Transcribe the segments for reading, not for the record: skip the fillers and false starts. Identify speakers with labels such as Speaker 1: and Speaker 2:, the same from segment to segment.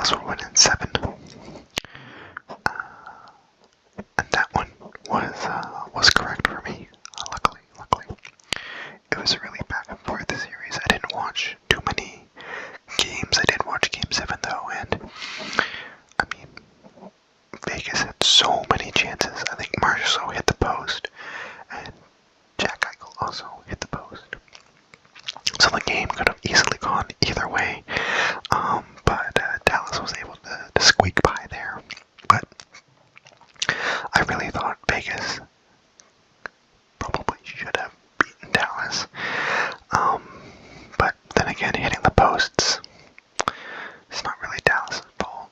Speaker 1: Dallas would win in 7. And that one was correct for me. Luckily. It was a really back and forth series. I didn't watch too many games. I did watch Game 7 though, and I mean, Vegas had so many chances. I think Marshall hit the post, and Jack Eichel also hit the post. So the game could have easily gone either way, but Dallas was able to squeak by there. But I really thought Vegas probably should have beaten Dallas. But then again, hitting the posts, it's not really Dallas' fault.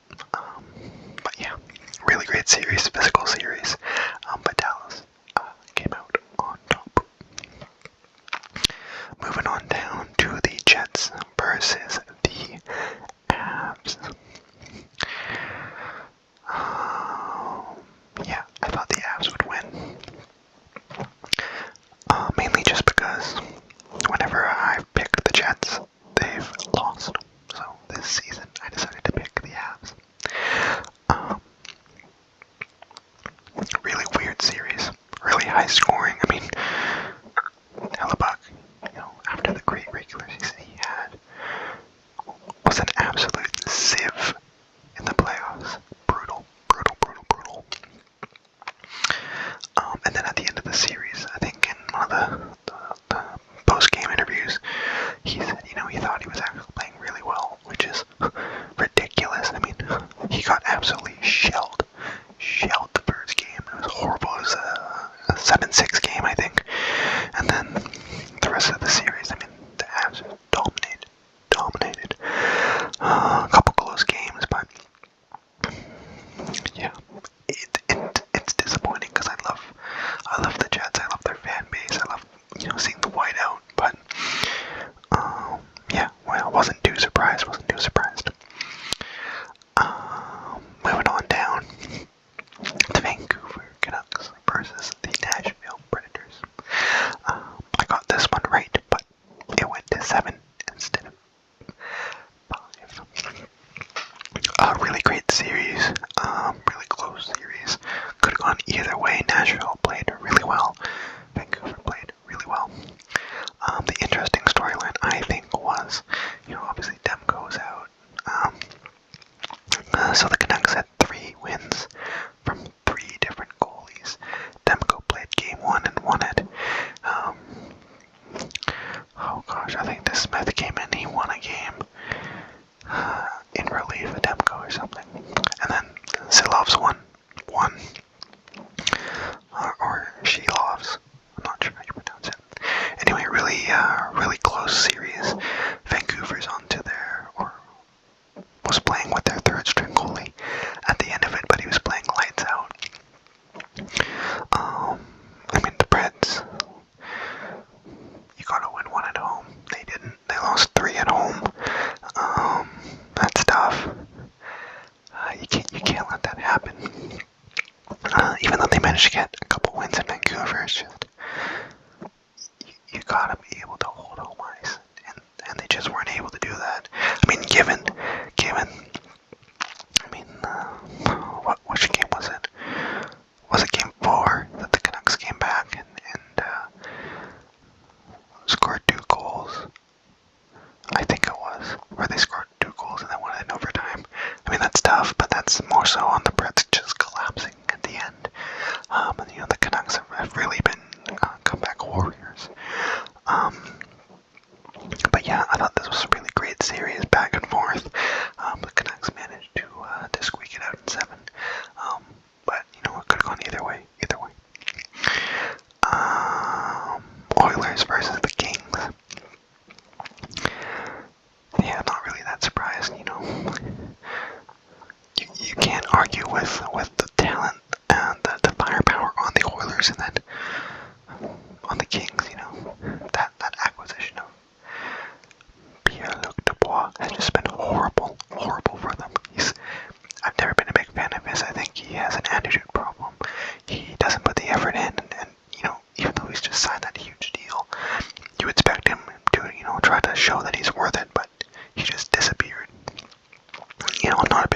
Speaker 1: But yeah, really great series, physical series. But Dallas came out on top. Moving on down to the Jets versus the Avs. Yeah, I thought the Avs would win. Mainly just because whenever I picked the Jets, they've lost. So this season, I decided to pick the Avs. Really weird series, really high scoring. I mean, Hellebuck, after the great regular season he had, was an absolute sieve in the playoffs. Brutal. And then at the end of the series, I think in one of the post-game interviews, he said, he thought he was actually playing really well, which is ridiculous. I mean, he got absolutely shelled the first game. It was horrible. It was a 7-6 game, I think. And then the rest of the series, I mean, the Avs dominated. A couple close games, but yeah, it's disappointing because I love the Jets. I love their fan base. I love seeing the whiteout. But yeah, well, wasn't too surprised. Moving on down to Vancouver Canucks versus the Nashville Predators. I got this one right, but it went to 7 instead of 5. A really great series, really close series. Could have gone either way. Nashville played really well. Vancouver played really well. The interesting storyline, I think, was, obviously Demko's out. So the Canucks had 3 wins from 3 different goalies. Demko played game 1 and won it. I think this Smith came in, he won a game in relief of Demko or something. And then Silovs won. Or Shilovs. I'm not sure how you pronounce it. Anyway, really close series. Vancouver's was playing with their 3rd string goalie at the end of it, but he was playing lights out. I mean, the Preds, you gotta win 1 at home. They didn't. They lost 3 at home. That's tough. You can't let that happen. Even though they managed to get a couple wins in Vancouver, it's just you gotta be able to hold home ice, and they just weren't able to do that. I mean, given which game was it? Was it game 4 that the Canucks came back and scored 2 goals? I think it was, where they scored 2 goals and then won it in overtime. I mean, that's tough, but that's more so on the Preds just collapsing at the end. And the Canucks have really been comeback warriors. But yeah, I thought this was a really great series, back and forth. The Canucks managed to squeak it out in 7. But it could have gone either way. Oilers versus the Kings. Yeah, not really that surprised. You can't argue with the talent and the firepower on the Oilers, and then on the Kings. That acquisition of Pierre-Luc Dubois has just been horrible for them. I've never been a big fan of his. I think he has an attitude problem. He doesn't put the effort in, and even though he's just signed that huge deal, you expect him to, try to show that he's worth it, but he just disappeared. I'm not a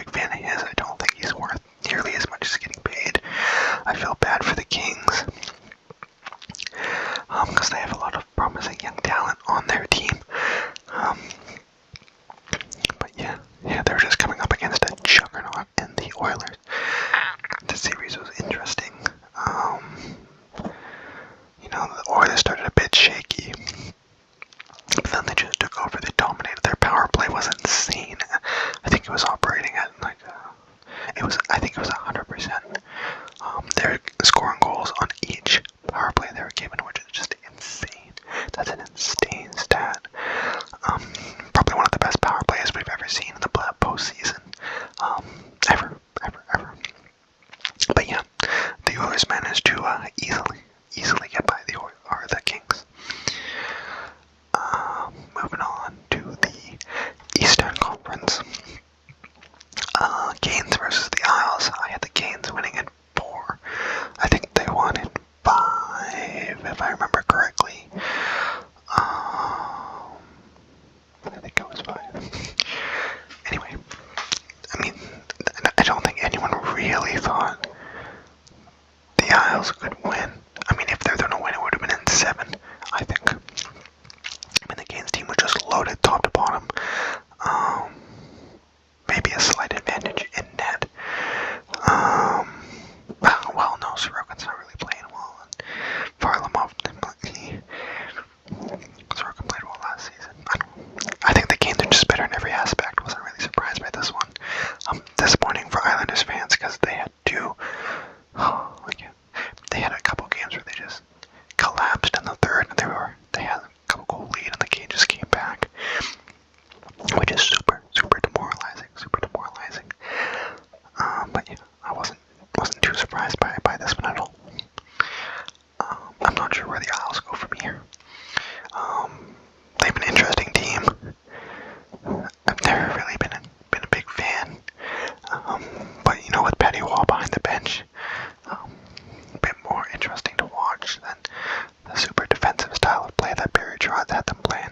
Speaker 1: They were just coming up against a juggernaut in the Oilers. The series was interesting. The Oilers started a bit shaky, but then they just took over. They dominated. Their power play was insane. I think it was operating at I think it was 100%. They were scoring goals on each power play they were given, which is just insane. That's an insane stat. Probably one of the best power plays we've ever seen in the postseason. Ever. But yeah, the Oilers managed to easily get by the Kings. Moving on to the Eastern Conference. Canes versus the Isles. I had the Canes winning in 4. I think they won in 5, if I remember correctly. I think it was 5. Anyway, I don't think anyone really thought the Isles could win. If they're going to win, it would have been in 7, I think. The Canes team was just loaded top to bottom. Maybe a slight advantage in net. No, Sorokin's not really playing well. And Varlamov, Sorokin played well last season. I think the Canes are just better in every aspect. Wasn't really surprised by this one. Disappointing for Islanders fans because they had they had a couple games where they just collapsed in the third, and they had a couple goal lead, and the Canes just came back, which is super demoralizing. But yeah, I wasn't too surprised by this one at all. I'm not sure where the Isles go from here. They've an interesting team. I've never really been a big fan. But with Petty Wall behind the bench, a bit more interesting to watch than the super defensive style of play that Barry Trotz had them playing.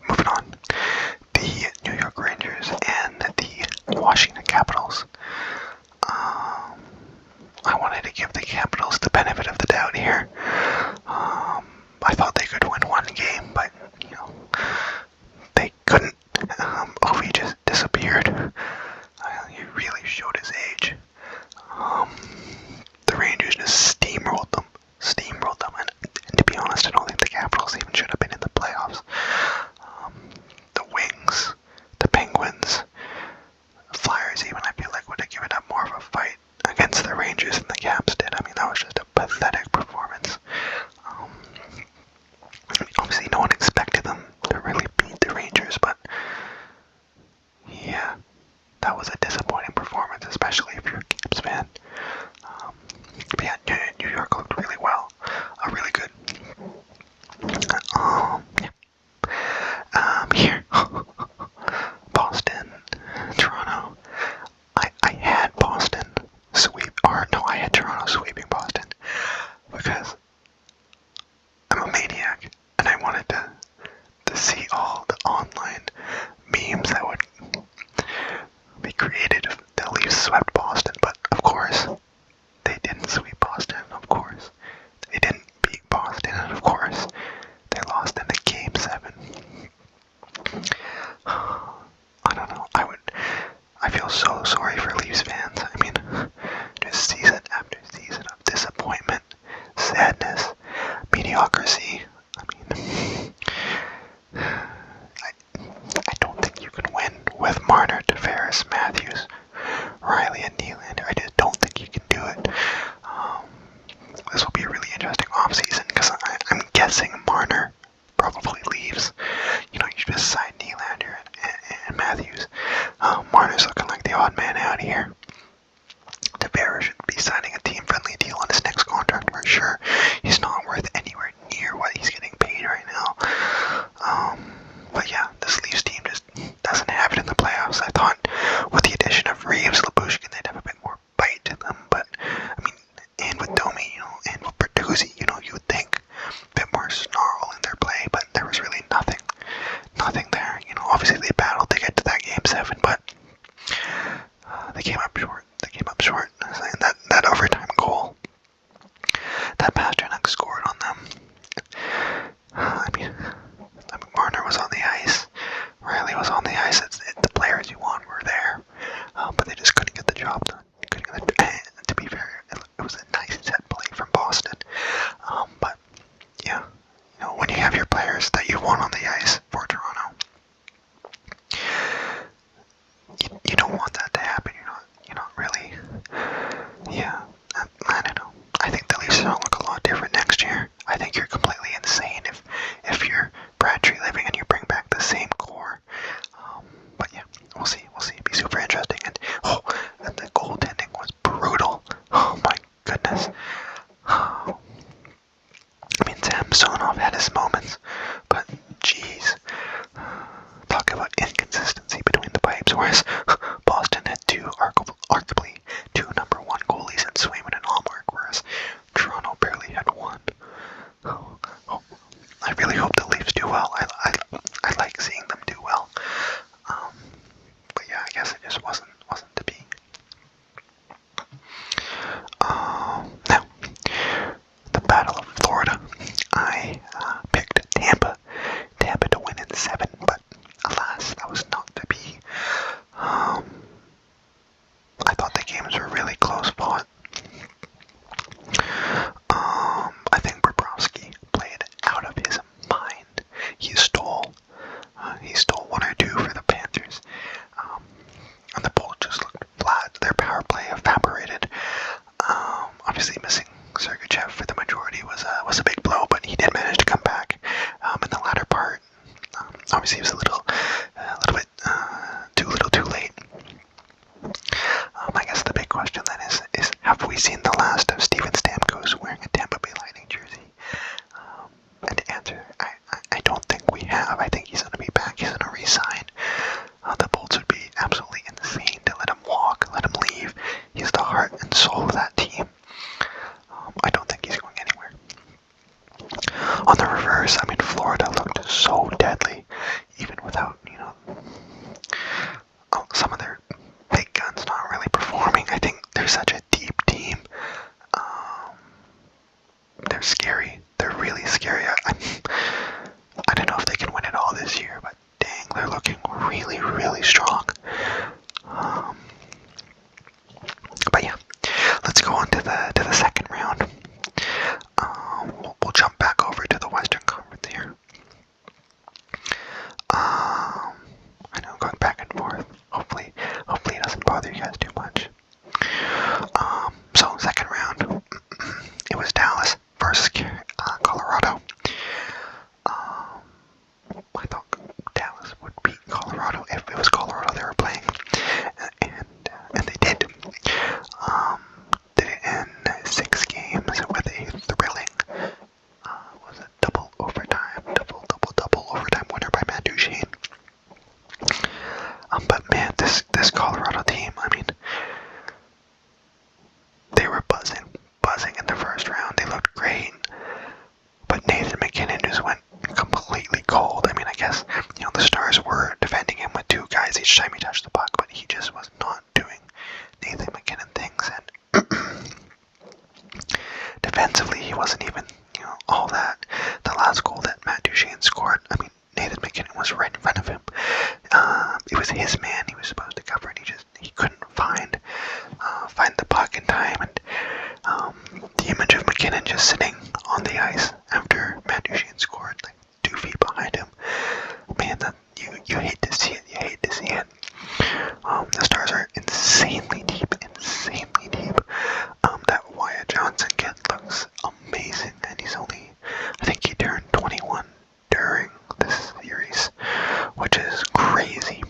Speaker 1: Moving on, the New York Rangers and the Washington Capitals. I wanted to give the Capitals the benefit of the doubt here. I thought they could win one game, but they couldn't. Ovi just disappeared. He really showed his age. The Rangers just steamrolled them, and to be honest, I don't think the Capitals even should have been in the playoffs. The Wings, the Penguins, the Flyers even, I feel like would have given up more of a fight against the Rangers than the Caps did. That was just a pathetic performance. Obviously no one expected them to really beat the Rangers, but yeah, that was a disappointing performance, especially if you're a Caps fan. But yeah, New York looked really well. Really good. Here. Boston, Toronto. I had Boston I had Toronto sweeping Boston because I'm a maniac and I wanted to see all the online memes that would be created if the Leafs swept Boston, but of course they didn't sweep Boston. Of course they didn't beat Boston, and of course they lost in the Game 7. I don't know. I feel so sorry for Leafs fans. Just season after season of disappointment, sadness, mediocrity. I don't think you can win with Marner, Tavares, Matthews, Riley, and Nylander. I just don't think you can do it. This will be a really interesting offseason because I'm guessing Marner probably leaves. You just sign Nylander and Matthews. Marner's looking like the odd man out here. Tavares should be signing a team-friendly deal on his next contract for sure. He's not worth anywhere near what he's getting paid right now. But yeah, this Leafs team just doesn't have it in the playoffs. I thought with the addition of Reeves, Labushkin, they'd have a bit more bite to them. But and with Domi, and with Bertuzzi, you would think a bit more snarl in their play, but there was really nothing there. Obviously they battled to get to that Game 7, but they came up short. And that overtime goal that Pasternak scored on them. Marner was on the ice. Riley was on on the ice. The players you want were there, but they just couldn't get the job done. To be fair, it was a nice set play from Boston. But yeah, when you have your players that you want on the ice for Toronto, you don't want that to happen. You're not really. Yeah, I don't know. I think the Leafs are gonna look a lot different next year. I think you're completely insane if you're Brad Treliving and you bring back the same core. But yeah, we'll see. It'll be super interesting. And the goaltending was brutal. Oh my goodness. I mean, Samsonov had his moments, but geez, talk about inconsistency between the pipes. Whereas Boston had arguably two number one goalies in Swayman and Allmark, whereas Toronto barely had one. I really hope the Leafs do well. I like seeing them do well. But yeah, I guess it just wasn't to be. Now, the Battle of Florida. I picked Tampa to win in 7, but alas, that was not to be. I thought the games were really close fought. I think Bobrovsky played out of his mind. He stole one or two for the Panthers, and the Bolts just looked flat. Their power play evaporated. Obviously, missing Sergachev for the majority was a big blow, but he did manage to come back in the latter part. Obviously, he was a little bit too late. I guess the big question then is have we seen the last of Steven Stamkos wearing a Tampa Bay Lightning jersey? And to answer, I don't think we have. I think he's going to be back. He's going to resign. The Bolts would be absolutely insane to let him walk, let him leave. He's the heart and soul of that team. I don't think he's going anywhere. On the reverse, I mean, Florida looked so deadly, even without, some of their big guns not really performing. I think they're such a deep team. They're scary. They're really scary. I don't know if they can win it all this year, but dang, they're looking really, really strong. But yeah, let's go on to the second round. We'll jump back over to the Western Conference here. I know, going back and forth. Hopefully it doesn't bother you guys too much. So second round, it was Dallas versus Colorado. I thought Dallas would beat Colorado if it was Colorado they were playing, and they did. Did it in 6 games with a thrilling, was it double overtime winner by Matt Duchene. But man, this Colorado team, I mean, they were buzzing in the first round. They looked great, but Nathan MacKinnon just went completely cold. I mean, I guess, the Stars were defending him with 2 guys each time he touched the puck, but he just was not doing Nathan MacKinnon things, and defensively he wasn't even, all that. The last goal that Matt Duchene scored, I mean, Nathan MacKinnon was right in front of him. It was his man he was supposed to cover, and he couldn't find the puck in time, and the image of MacKinnon just sitting on the ice after Matt Duchene scored, like 2 feet behind him. Man, you hate to see it. The Stars are insanely deep. That Wyatt Johnson kid looks amazing, and I think he turned 21 during this series, which is crazy.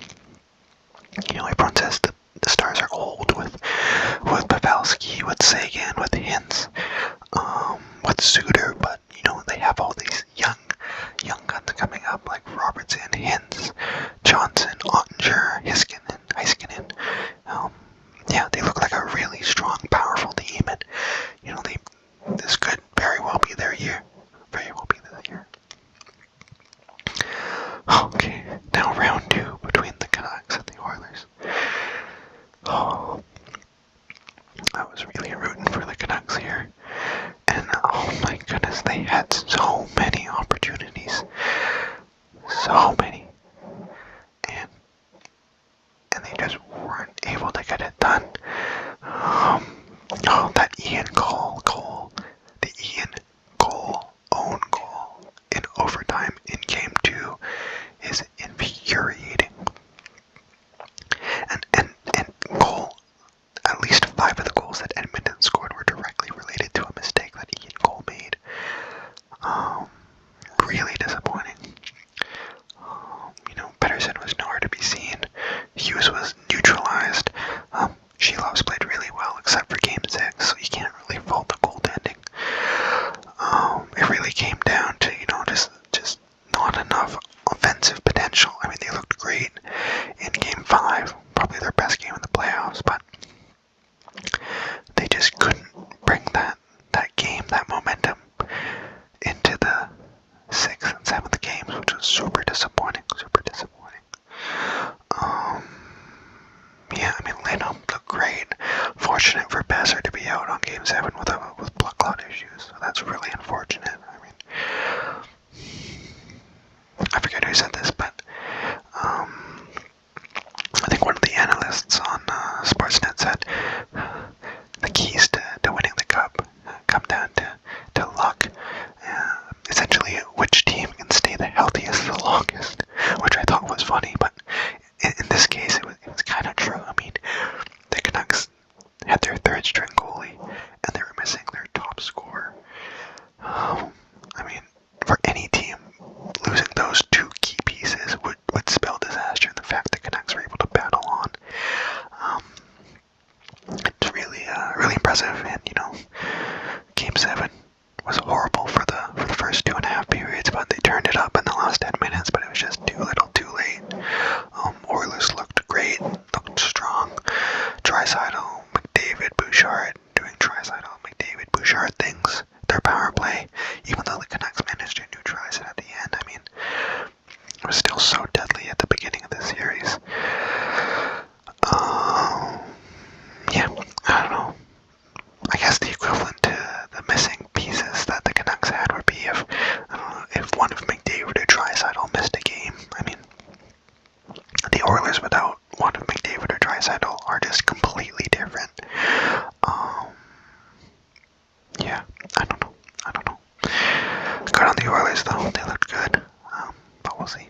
Speaker 1: Everyone says the Stars are old with Pavelski, with Sagan, with Hintz, with Suter, but they have all these young guns coming up like Robertson, Hintz, Johnson, Ottinger, Heiskanen. Yeah, they look like a really strong, powerful team, and this could very well be their year. Okay, now round 2 between the Canucks and the Oilers. Oh, I was really rooting for the Canucks here, and oh my goodness, they had so many opportunities, and done. Oh, that Ian Cole, the Ian Cole own goal in overtime in Game 2 is infuriating. And Cole, at least 5 of the goals that Edmonton scored were directly related to a mistake that Ian Cole made. Really disappointing. Pedersen was nowhere to be seen. Hughes was neutralized. Shelov's played really well except for Game 6, so you can't really fault the goaltending. It really came down to, just not enough offensive potential. I mean, they looked great in Game 5, probably their best game in the playoffs, but they just couldn't bring that game, that momentum, into the 6th and 7th games, which was super disappointing. Yeah, I mean, Lindholm looked great. Fortunate for Besser to be out on Game 7 with blood clot issues, so that's really unfortunate. I mean, I forget who said this, but I think one of the analysts on Sportsnet said the keys to winning the cup come down to luck. Essentially, which team can stay the healthiest the longest, which I thought was funny, but in this case, it was kind of true. I mean, the Canucks had their third string goalie, and they were missing their top scorer. I mean, for any team, losing those two key pieces would spell disaster. And the fact the Canucks were able to battle on, it's really impressive. And Game 7 was horrible for the first 2.5 periods, but they turned it up in the last 10 minutes. But it was just too little, too late. Oilers looked great, looked strong. Draisaitl, McDavid, Bouchard doing Draisaitl, McDavid, Bouchard things. Their power play, even though the Canucks managed to neutralize it at the end. I mean, it was still so deadly at the beginning of the series. Yeah, I don't know. I guess the equivalent to the missing pieces that the Canucks had would be if one of McDavid or Draisaitl missed a game. I mean, the Oilers without one of McDavid or Draisaitl are just completely different. Yeah, I don't know. Good on the Oilers though, they looked good. But we'll see.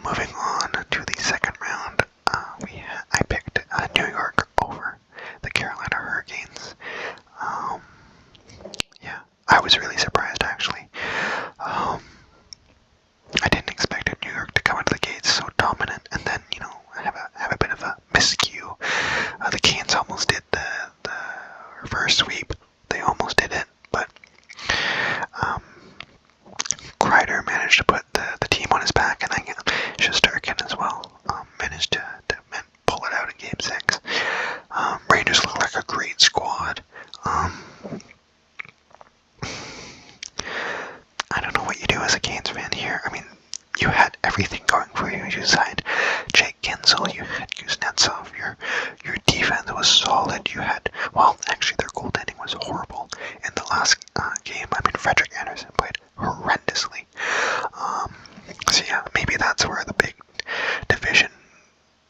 Speaker 1: Moving on to the second round, I picked New York over the Carolina Hurricanes. Yeah, I was really surprised actually. I didn't expect New York to come into the gates so dominant, and then have a bit of a miscue. The Canes almost did the reverse sweep. They almost did it, but Kreider managed to put the team on his back, and then Shesterkin as well managed to pull it out in Game 6. Rangers look like a great squad. I don't know what you do as a Canes fan here. I mean, you had everything going for you. You signed Jake Gensel, you had Kuznetsov, your defense was solid. You had, well, actually their goaltending was horrible in the last game. I mean, Frederik Andersen played horrendously. So yeah, maybe that's where the big division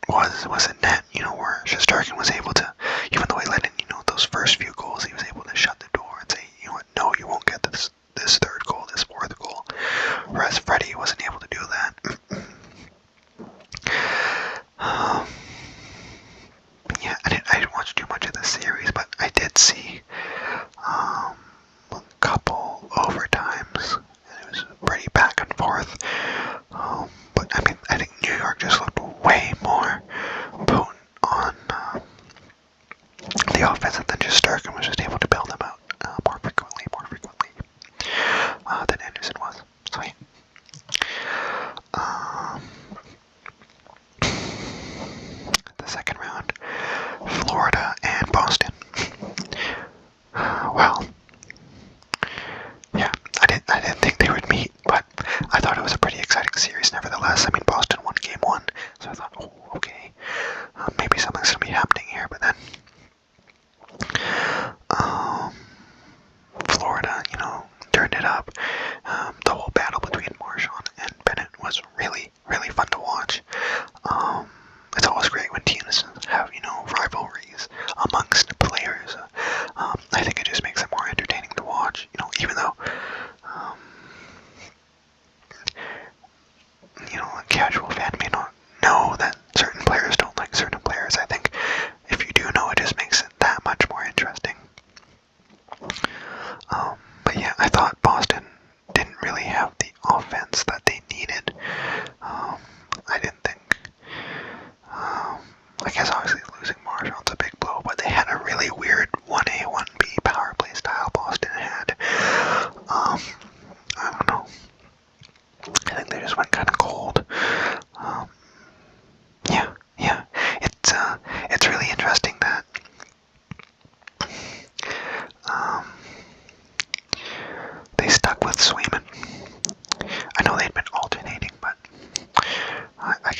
Speaker 1: was in net, where Shesterkin was able to, even though he let in, those first few goals, he was able to shut the door and say, you know what, no, you won't get this third goal, this fourth goal. Whereas Freddie wasn't able to do that. Yeah, I didn't watch too much of the series, but I did see a couple overtimes, and it was pretty back and forth. But I mean, I think New York just looked way more potent on the offense, and then Shesterkin was just able to bail them out more frequently than Anderson was. So yeah. The second round, Florida and Boston. Well, yeah, I didn't think they would meet, but I thought it was a pretty exciting series nevertheless. I mean, Boston won Game 1, so I thought, oh, okay, maybe something's going to be happening here, but then Florida, turned it up. The whole battle between Marchand and Bennett was really, really fun to watch. It's always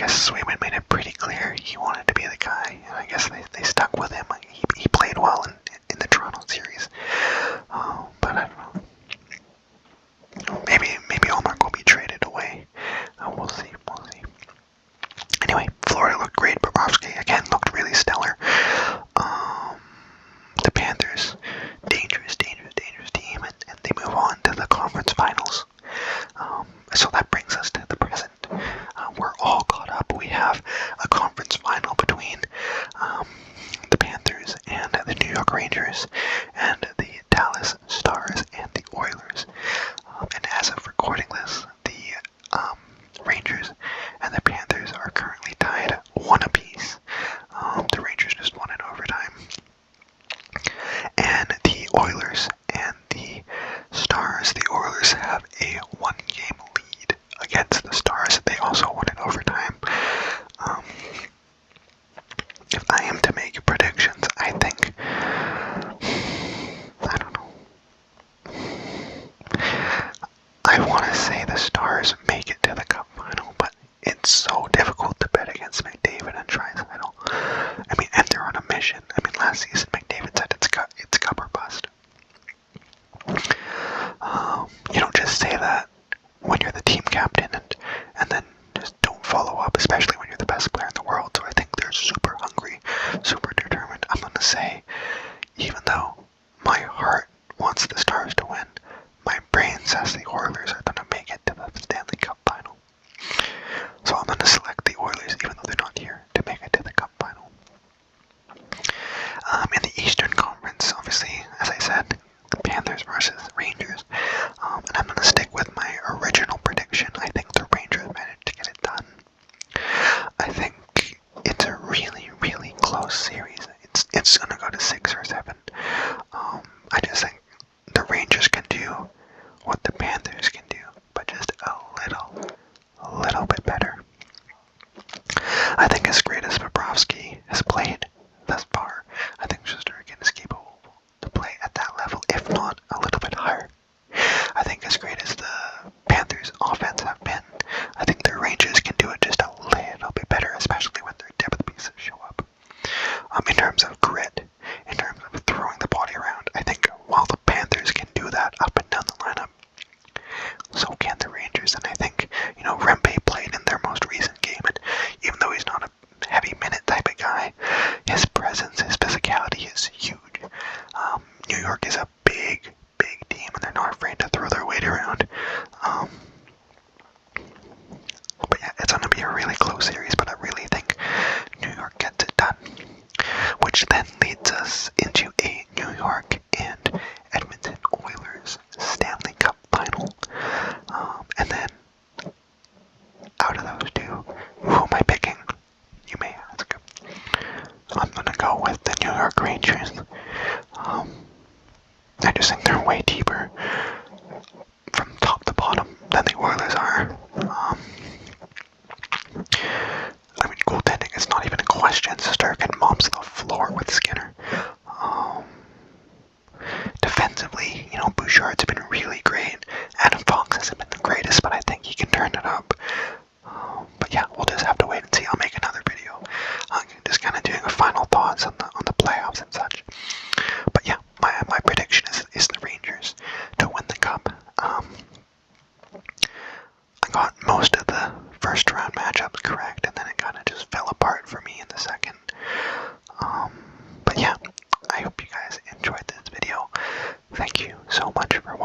Speaker 1: guess Swayman made it pretty clear he wanted to be the guy, and I guess they stuck with him. He played well in the Toronto series, but I don't know. Maybe Allmark will be traded away. We'll see. Anyway, Florida looked great. Bobrovsky again looked really stellar. The Panthers, dangerous team, and they move on to the conference finals. So that brings us to the present. We're all caught up. We have a conference final between the Panthers and the New York Rangers, and the Dallas Stars and the Oilers. And as of recording this, the Rangers and the Panthers are currently tied 1 apiece. The Rangers just won in overtime. And the Oilers and the Stars, the Oilers have a 1-game lead against the Stars. They also won in overtime. If I am to make predictions, I think, I don't know. I want to say the Stars make it to the Cup final, but it's so difficult to bet against McDavid and Draisaitl. I mean, and they're on a mission. I mean, last season McDavid said it's Cup or bust. You don't just say that when you're the team captain and then just don't follow up, especially when you're the best player in the world. So I think they're super hungry, super determined. I'm going to say, even though my heart wants the Stars to win, my brain says the Oilers are going to make it to the Stanley Cup final. So I'm going to select the Oilers, even though they're not here, to make it to the Cup final. In the Eastern Conference, obviously, as I said, the Panthers versus Rangers. And I'm going to stick with my original prediction. I think the Rangers managed to get it done. I think it's a really, really close series. It's going to go to 6 or 7. I just think the Rangers can do what the Panthers can do, but just a little bit better. I think as great as Bobrovsky has played thus far, I think Shesterkin is capable to play at that level, if not a little bit higher. I think as great as the Panthers' offense have been, I think the Rangers can do it just a little bit better, especially when their depth pieces show up. In terms of grit, in terms of throwing the body around, I think while the Panthers can do that up and down the lineup, so can the Rangers. And I think, Ramble played in their most recent game, and even though he's not a heavy minute type of guy, his presence, his physicality is huge. New York is a big team, and they're not afraid to throw their weight around. But yeah, it's going to be a really close series, but I really think New York gets it done. Which then leads us into a New York and Edmonton Oilers Stanley Cup final. And then, out of those two, who am I picking? You may ask. I'm going to go with the New York Rangers. I just think they're way deeper from top to bottom than the Oilers are. I mean, goaltending is not even a question. Shesterkin mops the floor with Skinner. Defensively, Bouchard's been really great. Adam Fox hasn't been the greatest, but I think he can turn it up. But yeah, we'll just have to wait and see. I'll make another video, just kind of doing a final thoughts on the playoffs and such. But yeah, my prediction is the Rangers to win the cup. I got most of the first round matchups correct, and then it kind of just fell apart for me in the second. But yeah, I hope you guys enjoyed this video. Thank you so much for watching.